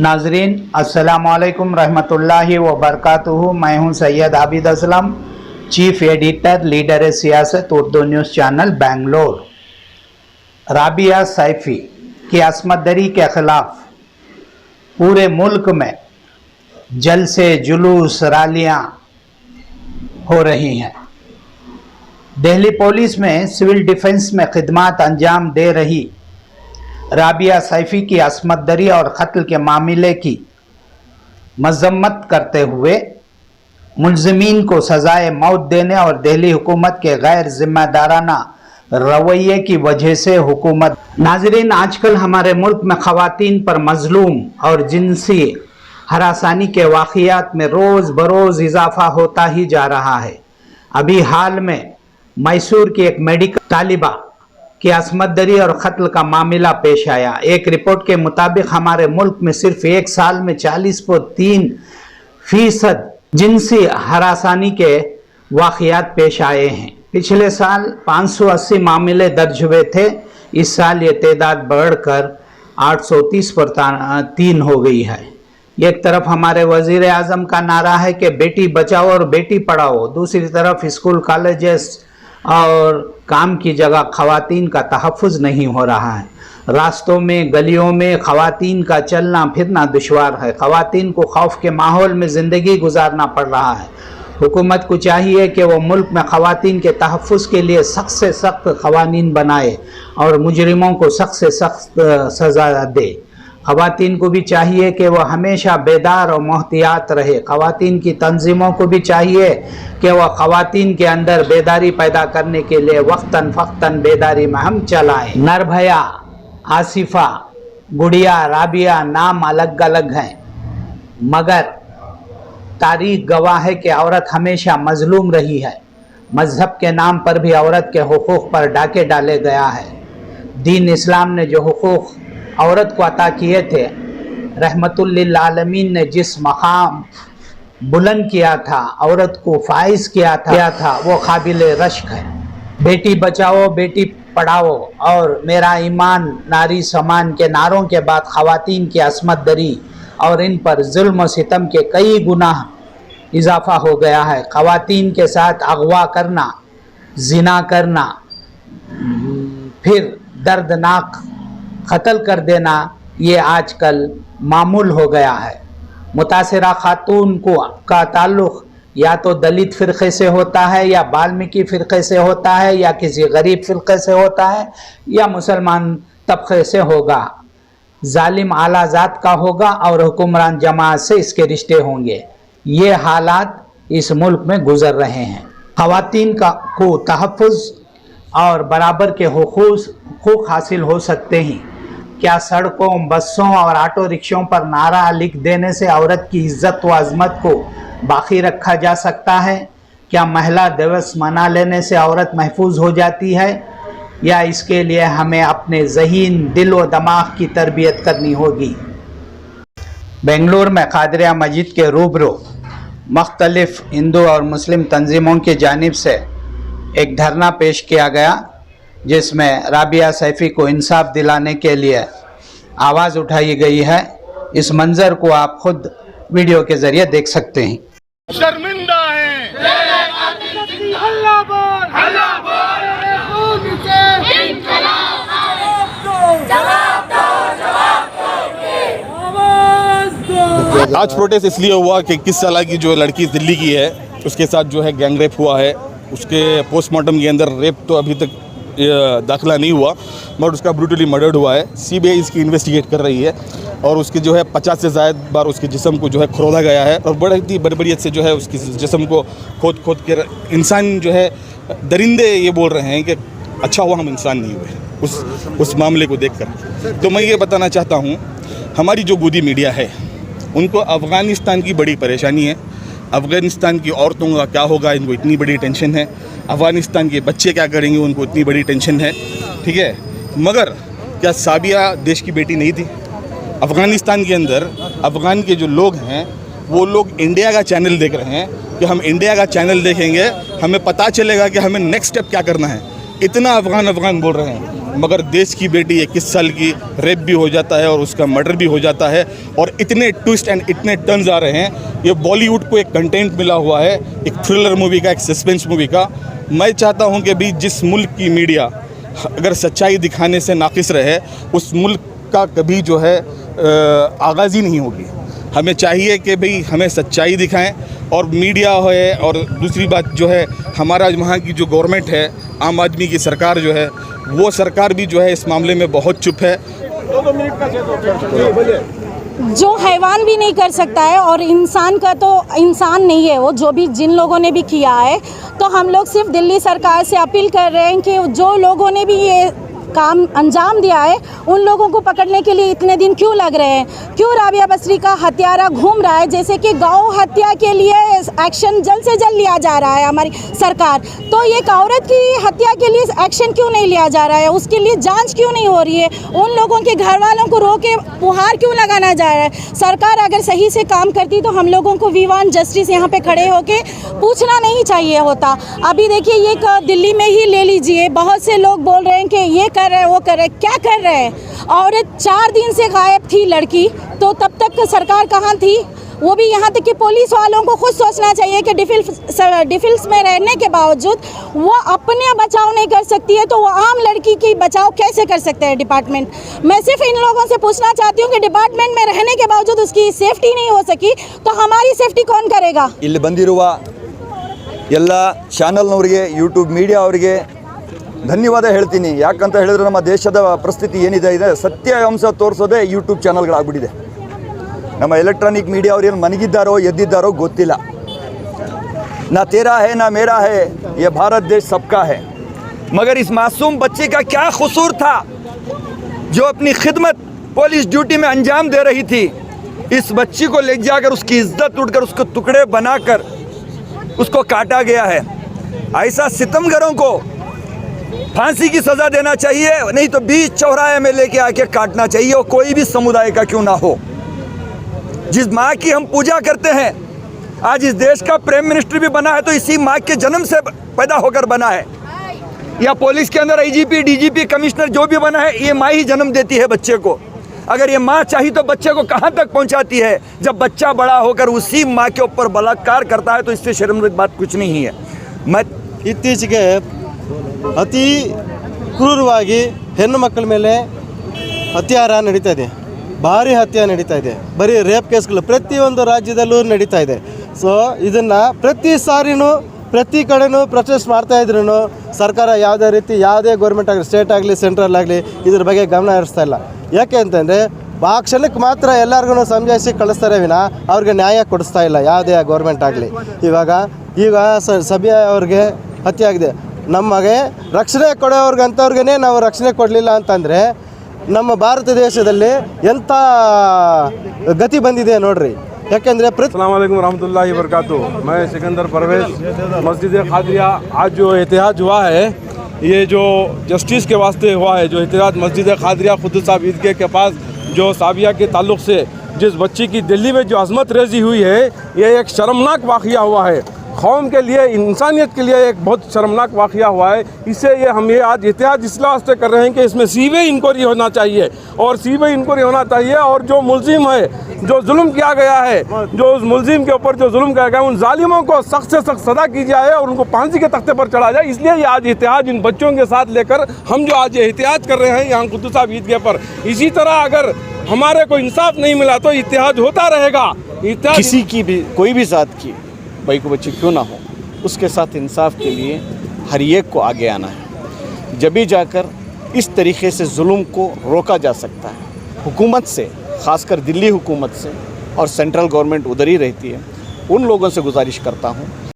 नाजरीन अस्सलाम वालेकुम रहमतुल्लाहि व बरकातुहू। मैं हूं Syed Abid Aslam, chief editor leader सियासत उर्दू न्यूज़ चैनल बेंगलोर। राबिया सैफी की असमत दरी के खिलाफ पूरे मुल्क में जलसे जुलूस रैलियां हो रही हैं। दिल्ली पुलिस में सिविल डिफेंस में खिदमत अंजाम दे रही राबिया सैफी की असमत दरी और कत्ल के मामले की मजम्मत करते हुए मुल्ज़िमीन को सजाए मौत देने और दिल्ली हुकूमत के गैर जिम्मेदाराना रवैये की वजह से हुकूमत। नाजरीन, आजकल हमारे मुल्क में ख़वातीन पर मजलूम और जिनसी हरासानी के वाक़ियात में रोज़ बरोज़ इजाफा होता ही जा रहा है। अभी हाल में मैसूर की एक मेडिकल तालिबा की असमत दरी और कत्ल का मामला पेश आया। एक रिपोर्ट के मुताबिक हमारे मुल्क में सिर्फ एक साल में 40.3% जिनसी हरासानी के वाक़ियात पेश आए हैं। पिछले साल 580 मामले दर्ज हुए थे। इस साल ये तादाद बढ़कर 830 पर 3 हो गई है। एक तरफ हमारे वज़ीर आज़म का नारा है कि बेटी बचाओ और बेटी पढ़ाओ, दूसरी तरफ स्कूल कॉलेजेस और काम की जगह ख़वातीन का तहफ़्फ़ुज़ नहीं हो रहा है। रास्तों में गलियों में ख़वातीन का चलना फिरना दुश्वार है। ख़वातीन को खौफ के माहौल में ज़िंदगी गुजारना पड़ रहा है। हुकूमत को चाहिए कि वो मुल्क में ख़वातीन के तहफ़्फ़ुज़ के लिए सख्त से सख्त क़वानीन बनाए और मुजरिमों को सख्त से सख्त सज़ा दे। ख़वातीन को भी चाहिए कि वह हमेशा बेदार और मोहतियात रहे। ख़वातीन की तंजीमों को भी चाहिए कि वह ख़वातीन के अंदर बेदारी पैदा करने के लिए वक्तन फ़क्तन बेदारी मुहिम चलाएँ। नरभया, आसिफा, गुड़िया, राबिया नाम अलग अलग हैं, मगर तारीख गवाह है कि औरत हमेशा मजलूम रही है। मज़हब के नाम पर भी औरत के हुकूक़ पर डाके डाले गया है। दीन इस्लाम ने जो हुकूक़ औरत को अता किए थे, रहमतुल लिल आलमीन ने जिस मकाम बुलंद किया था, औरत को फाइज किया था वो काबिल रश्क है। बेटी बचाओ बेटी पढ़ाओ और मेरा ईमान नारी समान के नारों के बाद ख़वातीन की असमत दरी और इन पर जुल्म और सितम के कई गुनाह इजाफा हो गया है। ख़वातीन के साथ अगवा करना, जिना करना, फिर दर्दनाक कत्ल कर देना, ये आजकल मामूल हो गया है। मुतासिरा खातून का ताल्लुक़ या तो दलित फ़िरक़े से होता है या वाल्मीकि फ़िरक़े से होता है या किसी गरीब फ़िरक़े से होता है या मुसलमान तबक़े से होगा। जालिम आला ज़ात का होगा और हुक्मरान जमात से इसके रिश्ते होंगे। ये हालात इस मुल्क में गुज़र रहे हैं। ख़वातीन को तहफ़्फ़ुज़ और बराबर के हुकूक़ हासिल हो सकते हैं। क्या सड़कों, बसों और ऑटो रिक्शों पर नारा लिख देने से औरत की इज़्ज़त व अज़मत को बाकी रखा जा सकता है? क्या महिला दिवस मना लेने से औरत महफूज हो जाती है? या इसके लिए हमें अपने ज़हीन, दिल व दिमाग की तरबियत करनी होगी? बेंगलुरु में कादरिया मस्जिद के रूबरू मुख्तलिफ़ हिंदू और मुस्लिम तंजीमों की जानिब से एक धरना पेश किया गया, जिसमें राबिया सैफी को इंसाफ दिलाने के लिए आवाज़ उठाई गई है। इस मंज़र को आप खुद वीडियो के ज़रिए देख सकते हैं। शर्मिंदा है आज प्रोटेस्ट इसलिए हुआ कि 21 साल की जो लड़की दिल्ली की है, उसके साथ जो है गैंग रेप हुआ है। उसके पोस्टमार्टम के अंदर रेप तो अभी तक दाखिला नहीं हुआ, मगर उसका ब्रूटली मर्डर हुआ है। सीबीआई इसकी इन्वेस्टिगेट कर रही है और उसके जो है 50 से ज़्यादा बार उसके जिस्म को जो है खरोदा गया है और बड़ी बर्बरियत से जो है उसकी जिस्म को खोद के इंसान जो है दरिंदे ये बोल रहे हैं कि अच्छा हुआ हम इंसान नहीं हुए उस मामले को देखकर। तो मैं ये बताना चाहता हूँ, हमारी जो गोदी मीडिया है उनको अफ़गानिस्तान की बड़ी परेशानी है। अफ़गानिस्तान की औरतों का क्या होगा, इनको इतनी बड़ी टेंशन है। अफ़गानिस्तान के बच्चे क्या करेंगे, उनको इतनी बड़ी टेंशन है। ठीक है, मगर क्या साबिया देश की बेटी नहीं थी? अफ़गानिस्तान के अंदर अफ़गान के जो लोग हैं वो लोग इंडिया का चैनल देख रहे हैं कि हम इंडिया का चैनल देखेंगे, हमें पता चलेगा कि हमें नेक्स्ट स्टेप क्या करना है। इतना अफगान अफगान बोल रहे हैं, मगर देश की बेटी 21 साल की रेप भी हो जाता है और उसका मर्डर भी हो जाता है। और इतने ट्विस्ट एंड इतने टर्न्स आ रहे हैं। ये बॉलीवुड को एक कंटेंट मिला हुआ है, एक थ्रिलर मूवी का, एक सस्पेंस मूवी का। मैं चाहता हूं कि भी जिस मुल्क की मीडिया अगर सच्चाई दिखाने से नाकिस रहे, उस मुल्क का कभी जो है आगाज़ ही नहीं होगी। हमें चाहिए कि भाई हमें सच्चाई दिखाएं, और मीडिया है, और दूसरी बात जो है हमारा वहाँ की जो गवर्नमेंट है, आम आदमी की सरकार जो है, वो सरकार भी जो है इस मामले में बहुत चुप है। जो हैवान भी नहीं कर सकता है, और इंसान का तो इंसान नहीं है वो, जो भी जिन लोगों ने भी किया है। तो हम लोग सिर्फ दिल्ली सरकार से अपील कर रहे हैं कि जो लोगों ने भी ये काम अंजाम दिया है, उन लोगों को पकड़ने के लिए इतने दिन क्यों लग रहे हैं? क्यों राबिया बसरी का हत्यारा घूम रहा है? जैसे कि गौ हत्या के लिए एक्शन जल्द से जल्द लिया जा रहा है हमारी सरकार, तो एक औरत की हत्या के लिए एक्शन क्यों नहीं लिया जा रहा है? उसके लिए जांच क्यों नहीं हो रही है? उन लोगों के घर वालों को रोके पुहार क्यों लगाना जा रहा है? सरकार अगर सही से काम करती तो हम लोगों को वी वांट जस्टिस यहाँ पे खड़े होके पूछना नहीं चाहिए होता। अभी देखिए, ये दिल्ली में ही ले लीजिए, बहुत से लोग बोल रहे हैं कि ये कर रहे हैं, वो कर रहे हैं। क्या कर रहे हैं? औरत 4 दिन से गायब थी लड़की, तो तब तक सरकार कहाँ थी? वो भी यहाँ तक कि पुलिस वालों को खुद सोचना चाहिए कि डिफेंस में रहने के बावजूद वो अपने बचाव नहीं कर सकती है, तो वो आम लड़की की बचाव कैसे कर सकते हैं डिपार्टमेंट? मैं सिर्फ इन लोगों से पूछना चाहती हूँ कि डिपार्टमेंट में रहने के बावजूद उसकी सेफ्टी नहीं हो सकी, तो हमारी सेफ्टी कौन करेगा? ಇಲ್ಲಿ ಬಂದಿರುವ ಎಲ್ಲ ಚಾನಲ್ನವರಿಗೆ, ಯೂಟ್ಯೂಬ್ ಮೀಡಿಯಾ ಅವರಿಗೆ ಧನ್ಯವಾದ ಹೇಳ್ತೀನಿ. ಯಾಕಂತ ಹೇಳಿದ್ರೆ ನಮ್ಮ ದೇಶದ ಪರಿಸ್ಥಿತಿ ಏನಿದೆ ಸತ್ಯಾಂಶ ತೋರಿಸೋದೇ ಯೂಟ್ಯೂಬ್ ಚಾನಲ್ಗಳಾಗ್ಬಿಟ್ಟಿದೆ. ನಮ್ಮ ಎಲೆಕ್ಟ್ರಾನಿಕ್ ಮೀಡಿಯಾ ಅವ್ರು ಏನು ಮನಗಿದ್ದಾರೋ ಎದ್ದಿದ್ದಾರೋ ಗೊತ್ತಿಲ್ಲ. ना तेरा है ना मेरा है, ये भारत देश सबका है। मगर इस मासूम बच्चे का क्या कसूर था जो अपनी खिदमत पुलिस ड्यूटी में अंजाम दे रही थी? इस बच्ची को ले जाकर उसकी इज्जत उठकर उसको टुकड़े बनाकर उसको काटा गया है। ऐसा सितमगरों को फांसी की सज़ा देना चाहिए, नहीं तो बीच चौराहे में लेके आके काटना चाहिए, और कोई भी समुदाय का क्यों ना हो। जिस माँ की हम पूजा करते हैं, आज इस देश का प्राइम मिनिस्टर भी बना है तो इसी माँ के जन्म से पैदा होकर बना है। या पुलिस के अंदर आईजीपी, डीजीपी, कमिश्नर जो भी बना है, ये माँ ही जन्म देती है बच्चे को। अगर ये माँ चाहिए तो बच्चे को कहाँ तक पहुँचाती है? जब बच्चा बड़ा होकर उसी माँ के ऊपर बलात्कार करता है तो इससे शर्मनाक बात कुछ नहीं है। मैं ಇತ್ತೀಚೆಗೆ ಅತಿ ಕ್ರೂರವಾಗಿ ಹೆಣ್ಣು ಮಕ್ಕಳ ಮೇಲೆ ಅತ್ಯಾಚಾರ ನಡೀತಾ ಇದೆ, ಭಾರಿ ಹತ್ಯೆ ನಡೀತಾ ಇದೆ, ಬರೀ ರೇಪ್ ಕೇಸ್ಗಳು ಪ್ರತಿಯೊಂದು ರಾಜ್ಯದಲ್ಲೂ ನಡೀತಾ ಇದೆ. ಸೊ ಇದನ್ನು ಪ್ರತಿ ಸಾರಿನೂ ಪ್ರತಿ ಕಡೆನೂ ಪ್ರೊಟೆಸ್ಟ್ ಮಾಡ್ತಾ ಇದ್ರೂ ಸರ್ಕಾರ ಯಾವುದೇ ರೀತಿ, ಯಾವುದೇ ಗೌರ್ಮೆಂಟ್ ಆಗಲಿ, ಸ್ಟೇಟ್ ಆಗಲಿ, ಸೆಂಟ್ರಲ್ ಆಗಲಿ ಇದ್ರ ಬಗ್ಗೆ ಗಮನ ಹರಿಸ್ತಾ ಇಲ್ಲ. ಯಾಕೆ ಅಂತಂದರೆ ಆ ಕ್ಷಣಕ್ಕೆ ಮಾತ್ರ ಎಲ್ಲರಿಗೂ ಸಮಜಾಯಿಸಿ ಕಳಿಸ್ತಾರೆ ವಿನ ಅವ್ರಿಗೆ ನ್ಯಾಯ ಕೊಡಿಸ್ತಾ ಇಲ್ಲ ಯಾವುದೇ ಗೌರ್ಮೆಂಟ್ ಆಗಲಿ. ಈಗ ಸಬಿಯಾ ಅವ್ರಿಗೆ ಹತ್ಯೆ ಆಗಿದೆ, ನಮಗೆ ರಕ್ಷಣೆ ಕೊಡೋರ್ಗಂಥವ್ರಿಗೆ ನಾವು ರಕ್ಷಣೆ ಕೊಡಲಿಲ್ಲ ಅಂತಂದರೆ ನಮ್ಮ ಭಾರತ ದೇಶದಲ್ಲಿ ಎಂಥ ಗತಿ ಬಂದಿದೆ ನೋಡ್ರಿ. ಯಾಕೆಂದರೆ अस्सलाम वालेकुम रहमतुल्लाहि व बरकातुहू। मैं सिकंदर परवेज़, मस्जिद खादिया। आज जो एहतिजाज हुआ है, ये जो जस्टिस के वास्ते हुआ है, जो एहतिजाज मस्जिद खादिया खुद साहब ईदगाह के पास जो साबिया के ताल्लुक़ से जिस बच्ची की दिल्ली में जो अज़मत रेज़ी हुई है, ये एक शर्मनाक वाक़या हुआ है। कौम के लिए, इंसानियत के लिए एक बहुत शर्मनाक वाक़या हुआ है। इससे हम आज एहतियात इस वास्ते कर रहे हैं कि इसमें सीबीआई इंक्वायरी होना चाहिए, और सीबीआई इंक्वायरी होना चाहिए, और जो मुलजिम है, जो जुल्म किया गया है, जो उस मुलजिम के ऊपर जो जुल्म किया गया है, उन जालिमों को सख्त से सख्त सज़ा की जाए और उनको फांसी के तख्ते पर चढ़ा जाए। इसलिए ये आज एहतियात इन बच्चों के साथ लेकर हम जो आज एहतियात कर रहे हैं यहाँ कुतुब साहब ईदगाह पर। इसी तरह अगर हमारे को इंसाफ नहीं मिला तो इत्तेहाद होता रहेगा। किसी की भी, कोई भी ज़ात की भाई को बच्ची क्यों ना हो, उसके साथ इंसाफ के लिए हर एक को आगे आना है। जब भी जाकर इस तरीक़े से जुल्म को रोका जा सकता है। हुकूमत से, ख़ासकर दिल्ली हुकूमत से, और सेंट्रल गवर्नमेंट उधर ही रहती है, उन लोगों से गुजारिश करता हूँ